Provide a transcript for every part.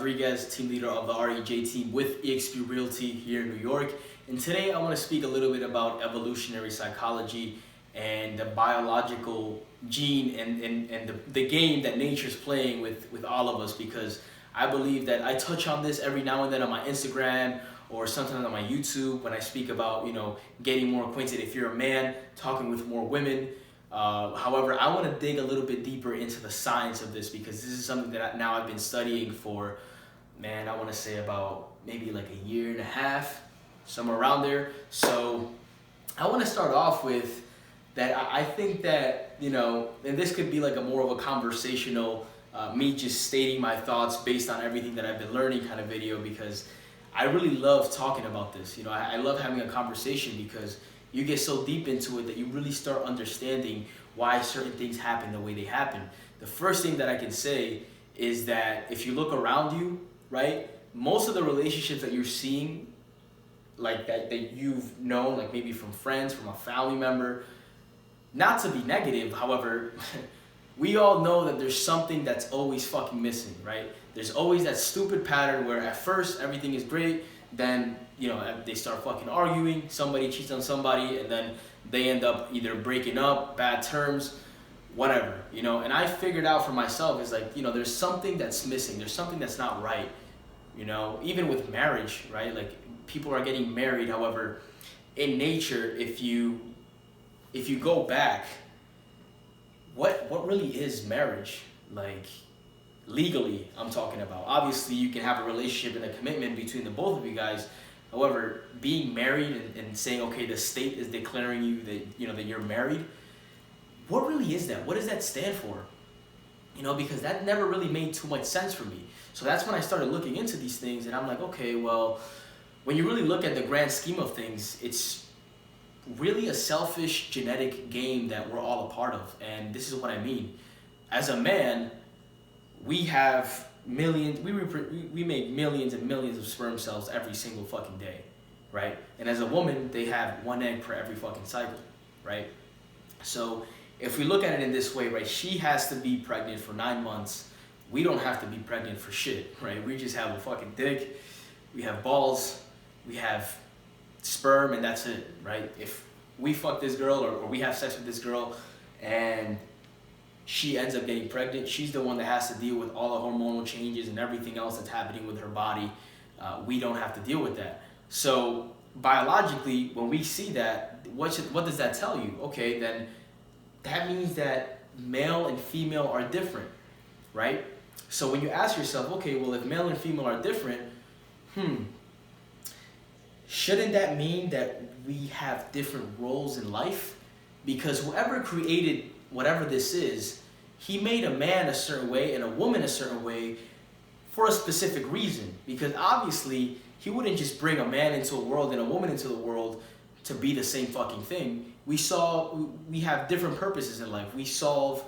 Rodriguez, team leader of the therejteam with eXp Realty here in New York. And today I want to speak a little bit about evolutionary psychology and the biological gene and the game that nature's playing with all of us, because I believe that I touch on this every now and then on my Instagram or sometimes on my YouTube when I speak about, getting more acquainted if you're a man, talking with more women. However, I want to dig a little bit deeper into the science of this, because this is something that now I've been studying for, I want to say about maybe like a year and a half, somewhere around there. So I want to start off with that. I think that, and this could be like a more of a conversational, me just stating my thoughts based on everything that I've been learning kind of video, because I really love talking about this. I love having a conversation because you get so deep into it that you really start understanding why certain things happen the way they happen. The first thing that I can say is that if you look around you, right, most of the relationships that you're seeing, like that you've known, like maybe from friends, from a family member, not to be negative, however, we all know that there's something that's always fucking missing, right? There's always that stupid pattern where at first everything is great, then they start fucking arguing, somebody cheats on somebody, and then they end up either breaking up, bad terms, whatever, and I figured out for myself is like, there's something that's missing, there's something that's not right, even with marriage, right? Like, people are getting married, however, in nature, if you go back, what really is marriage? Like, legally, I'm talking about. Obviously, you can have a relationship and a commitment between the both of you guys. However, being married and saying, okay, the state is declaring you that, that you're married, what really is that? What does that stand for? Because that never really made too much sense for me. So that's when I started looking into these things, and I'm like, okay, well, when you really look at the grand scheme of things, it's really a selfish genetic game that we're all a part of. And this is what I mean. As a man, we have millions, we make millions and millions of sperm cells every single fucking day, right? And as a woman, they have one egg per every fucking cycle, right? So if we look at it in this way, right, she has to be pregnant for 9 months. We don't have to be pregnant for shit, right? We just have a fucking dick, we have balls, we have sperm, and that's it, right? If we fuck this girl or we have sex with this girl and she ends up getting pregnant, she's the one that has to deal with all the hormonal changes and everything else that's happening with her body. We don't have to deal with that. So biologically, when we see that, what does that tell you? Okay, then that means that male and female are different, right? So when you ask yourself, okay, well, if male and female are different, shouldn't that mean that we have different roles in life? Because whoever created whatever this is, he made a man a certain way and a woman a certain way for a specific reason. Because obviously, he wouldn't just bring a man into a world and a woman into the world to be the same fucking thing. We have different purposes in life. We solve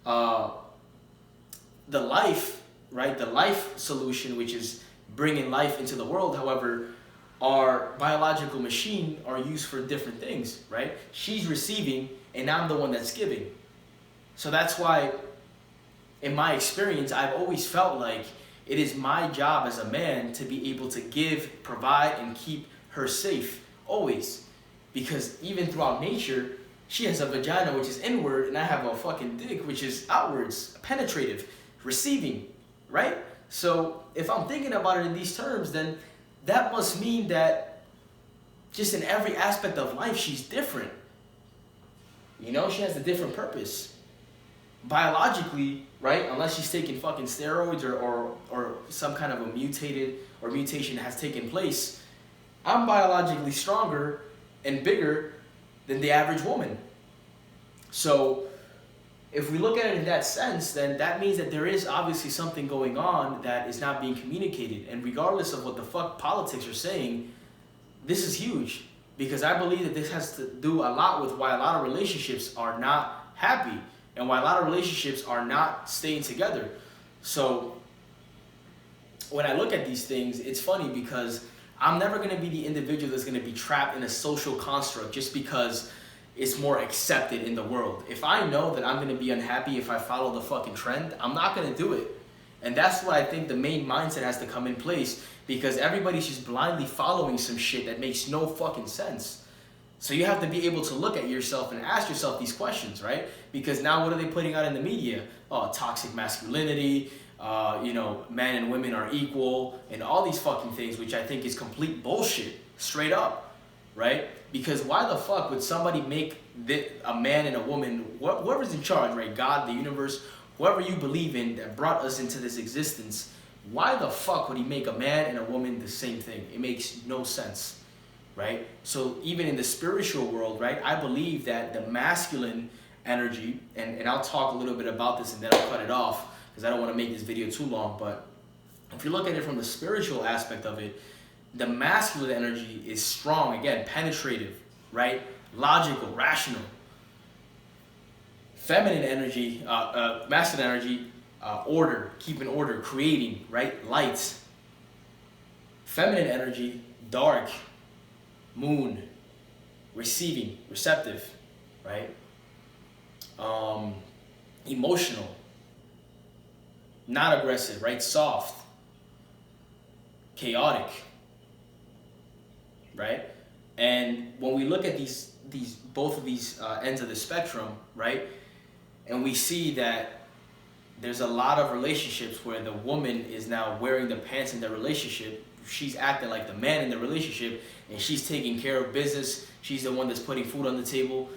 the life, right? The life solution, which is bringing life into the world. However, our biological machine are used for different things, right? She's receiving and I'm the one that's giving. So that's why, in my experience, I've always felt like it is my job as a man to be able to give, provide, and keep her safe, always. Because even throughout nature, she has a vagina, which is inward, and I have a fucking dick, which is outwards, penetrative, receiving, right? So if I'm thinking about it in these terms, then that must mean that just in every aspect of life, she's different. She has a different purpose. Biologically, right, unless she's taking fucking steroids or some kind of a mutation has taken place, I'm biologically stronger and bigger than the average woman. So if we look at it in that sense, then that means that there is obviously something going on that is not being communicated. And regardless of what the fuck politics are saying, this is huge. Because I believe that this has to do a lot with why a lot of relationships are not happy and why a lot of relationships are not staying together. So when I look at these things, it's funny because I'm never going to be the individual that's going to be trapped in a social construct just because it's more accepted in the world. If I know that I'm going to be unhappy if I follow the fucking trend, I'm not going to do it. And that's what I think the main mindset has to come in place, because everybody's just blindly following some shit that makes no fucking sense. So you have to be able to look at yourself and ask yourself these questions, right? Because now what are they putting out in the media? Oh, toxic masculinity, men and women are equal, and all these fucking things, which I think is complete bullshit, straight up, right? Because why the fuck would somebody make a man and a woman, whoever's in charge, right? God, the universe, whoever you believe in that brought us into this existence, why the fuck would he make a man and a woman the same thing? It makes no sense, right? So even in the spiritual world, right, I believe that the masculine energy, and I'll talk a little bit about this and then I'll cut it off because I don't want to make this video too long, but if you look at it from the spiritual aspect of it, the masculine energy is strong, again, penetrative, right? Logical, rational. Feminine energy, masculine energy, order, keeping order, creating, right? Light. Feminine energy, dark, moon, receiving, receptive, right? Emotional, not aggressive, right? Soft, chaotic, right? And when we look at both of these ends of the spectrum, right, and we see that there's a lot of relationships where the woman is now wearing the pants in the relationship, she's acting like the man in the relationship, and she's taking care of business, she's the one that's putting food on the table.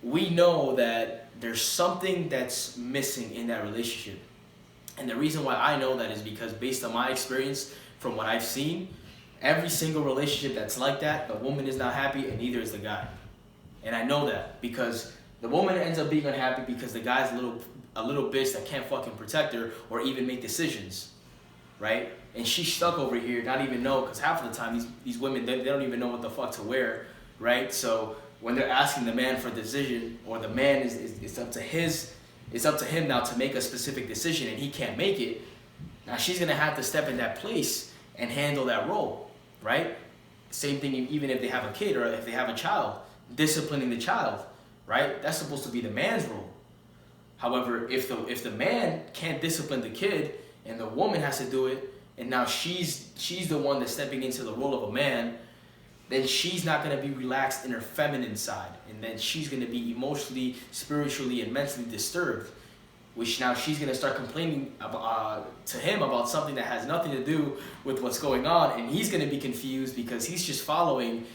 We know that there's something that's missing in that relationship. And the reason why I know that is because based on my experience, from what I've seen, every single relationship that's like that, the woman is not happy and neither is the guy. And I know that because the woman ends up being unhappy because the guy's a little bitch that can't fucking protect her or even make decisions, right? And she's stuck over here, not even know, because half of the time these women, they don't even know what the fuck to wear, right? So when they're asking the man for a decision, or the man it's up to him now to make a specific decision and he can't make it, now she's gonna have to step in that place and handle that role, right? Same thing even if they have a kid or if they have a child, disciplining the child, right? That's supposed to be the man's role. However, if the man can't discipline the kid and the woman has to do it, and now she's the one that's stepping into the role of a man, then she's not going to be relaxed in her feminine side, and then she's going to be emotionally, spiritually, and mentally disturbed, which now she's going to start complaining to him about something that has nothing to do with what's going on, and he's going to be confused because he's just following,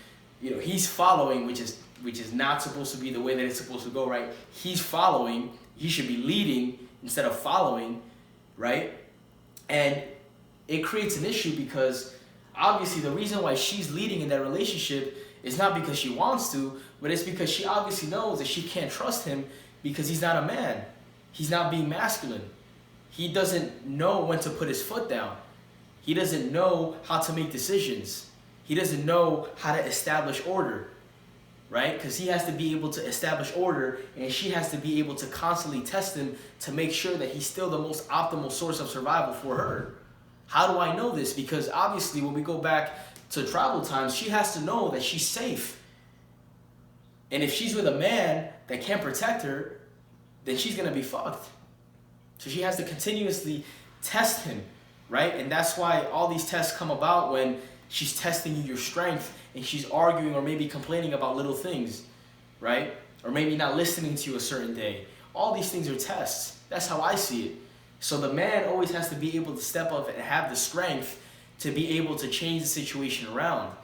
he's following, which is not supposed to be the way that it's supposed to go, right? He's following, he should be leading instead of following, right? And it creates an issue because obviously the reason why she's leading in that relationship is not because she wants to, but it's because she obviously knows that she can't trust him because he's not a man. He's not being masculine. He doesn't know when to put his foot down. He doesn't know how to make decisions. He doesn't know how to establish order, right? Because he has to be able to establish order, and she has to be able to constantly test him to make sure that he's still the most optimal source of survival for her. How do I know this? Because obviously when we go back to tribal times, she has to know that she's safe. And if she's with a man that can't protect her, then she's going to be fucked. So she has to continuously test him, right? And that's why all these tests come about when she's testing your strength and she's arguing or maybe complaining about little things, right? Or maybe not listening to you a certain day. All these things are tests. That's how I see it. So the man always has to be able to step up and have the strength to be able to change the situation around.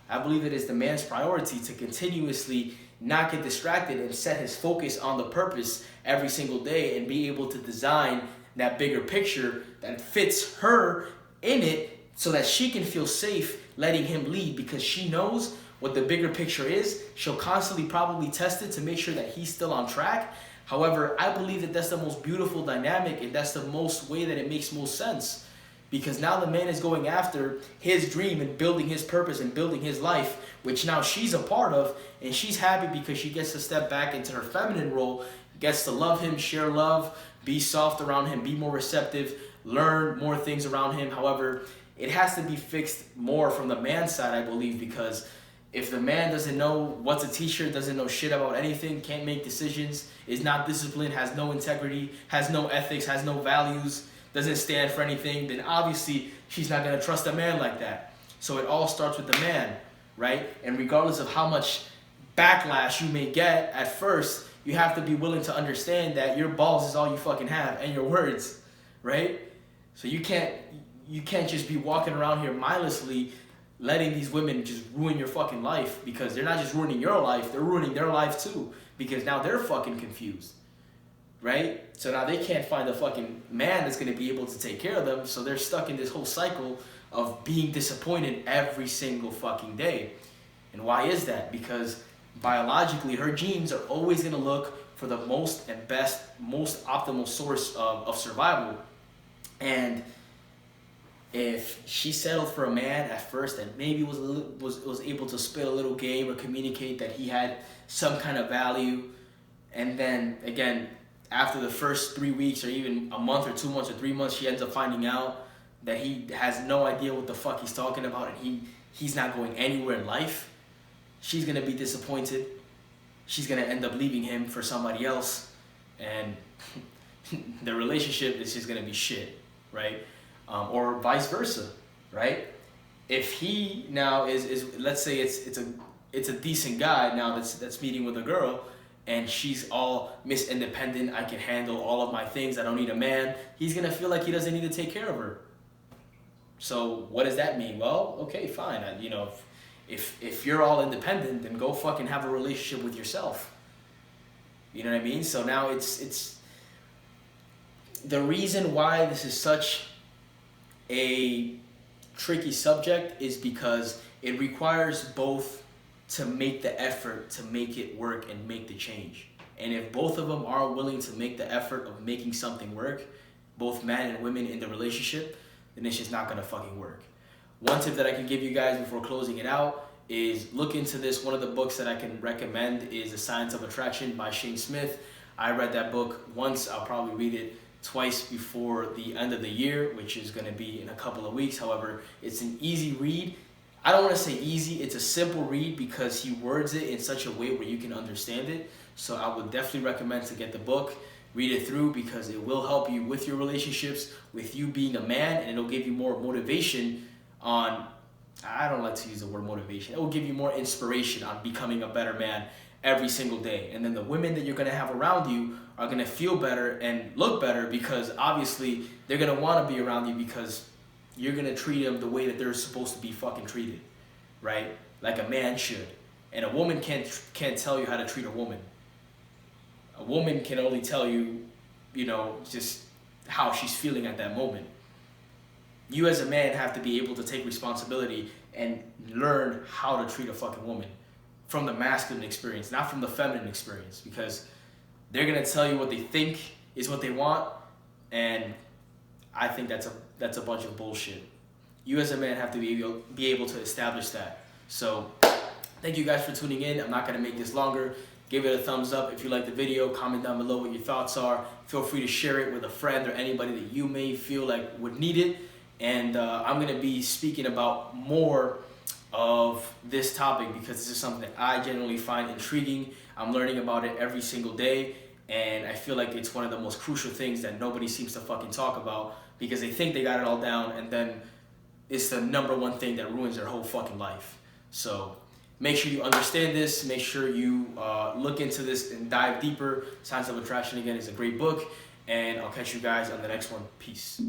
I believe it is the man's priority to continuously not get distracted and set his focus on the purpose every single day and be able to design that bigger picture that fits her in it so that she can feel safe letting him lead, because she knows what the bigger picture is. She'll constantly probably test it to make sure that he's still on track. However, I believe that that's the most beautiful dynamic, and that's the most way that it makes most sense, because now the man is going after his dream and building his purpose and building his life, which now she's a part of, and she's happy because she gets to step back into her feminine role, gets to love him, share love, be soft around him, be more receptive, learn more things around him. However, it has to be fixed more from the man's side, I believe, because if the man doesn't know what to teach her, doesn't know shit about anything, can't make decisions, is not disciplined, has no integrity, has no ethics, has no values, doesn't stand for anything, then obviously she's not gonna trust a man like that. So it all starts with the man, right? And regardless of how much backlash you may get at first, you have to be willing to understand that your balls is all you fucking have, and your words, right? So you can't just be walking around here mindlessly letting these women just ruin your fucking life, because they're not just ruining your life, they're ruining their life too, because now they're fucking confused, right? So now they can't find a fucking man that's gonna be able to take care of them, so they're stuck in this whole cycle of being disappointed every single fucking day. And why is that? Because biologically, her genes are always gonna look for the most and best, most optimal source of survival. And if she settled for a man at first that maybe was able to spit a little game or communicate that he had some kind of value, and then again, after the first 3 weeks or even a month or 2 months or 3 months, she ends up finding out that he has no idea what the fuck he's talking about, and he's not going anywhere in life, she's gonna be disappointed. She's gonna end up leaving him for somebody else, and the relationship is just gonna be shit, right? Or vice versa, right? If he now is let's say it's a decent guy now that's meeting with a girl, and she's all Miss Independent, I can handle all of my things, I don't need a man, he's gonna feel like he doesn't need to take care of her. So what does that mean? Well, okay, fine. You know, if you're all independent, then go fucking have a relationship with yourself. You know what I mean? So now it's the reason why this is such a tricky subject is because it requires both to make the effort to make it work and make the change. And if both of them are willing to make the effort of making something work, both men and women in the relationship, then it's just not gonna fucking work. One tip that I can give you guys before closing it out is look into this. One of the books that I can recommend is The Science of Attraction by Shane Smith. I read that book once. I'll probably read it twice before the end of the year, which is going to be in a couple of weeks. However, it's an easy read. I don't want to say easy, it's a simple read because he words it in such a way where you can understand it. So I would definitely recommend to get the book, read it through, because it will help you with your relationships, with you being a man, and it'll give you more motivation on, I don't like to use the word motivation, it will give you more inspiration on becoming a better man every single day. And then the women that you're gonna have around you are gonna feel better and look better, because obviously they're gonna wanna be around you because you're gonna treat them the way that they're supposed to be fucking treated, right? Like a man should. And a woman can't tell you how to treat a woman. A woman can only tell you, you know, just how she's feeling at that moment. You as a man have to be able to take responsibility and learn how to treat a fucking woman from the masculine experience, not from the feminine experience, because they're gonna tell you what they think is what they want, and I think that's a bunch of bullshit. You as a man have to be able to establish that. So thank you guys for tuning in. I'm not gonna make this longer. Give it a thumbs up if you like the video. Comment down below what your thoughts are. Feel free to share it with a friend or anybody that you may feel like would need it. And I'm gonna be speaking about more of this topic because this is something that I genuinely find intriguing. I'm learning about it every single day, and I feel like it's one of the most crucial things that nobody seems to fucking talk about, because they think they got it all down, and then it's the number one thing that ruins their whole fucking life. So make sure you understand this. Make sure you look into this and dive deeper. Science of Attraction, again, is a great book, and I'll catch you guys on the next one. Peace.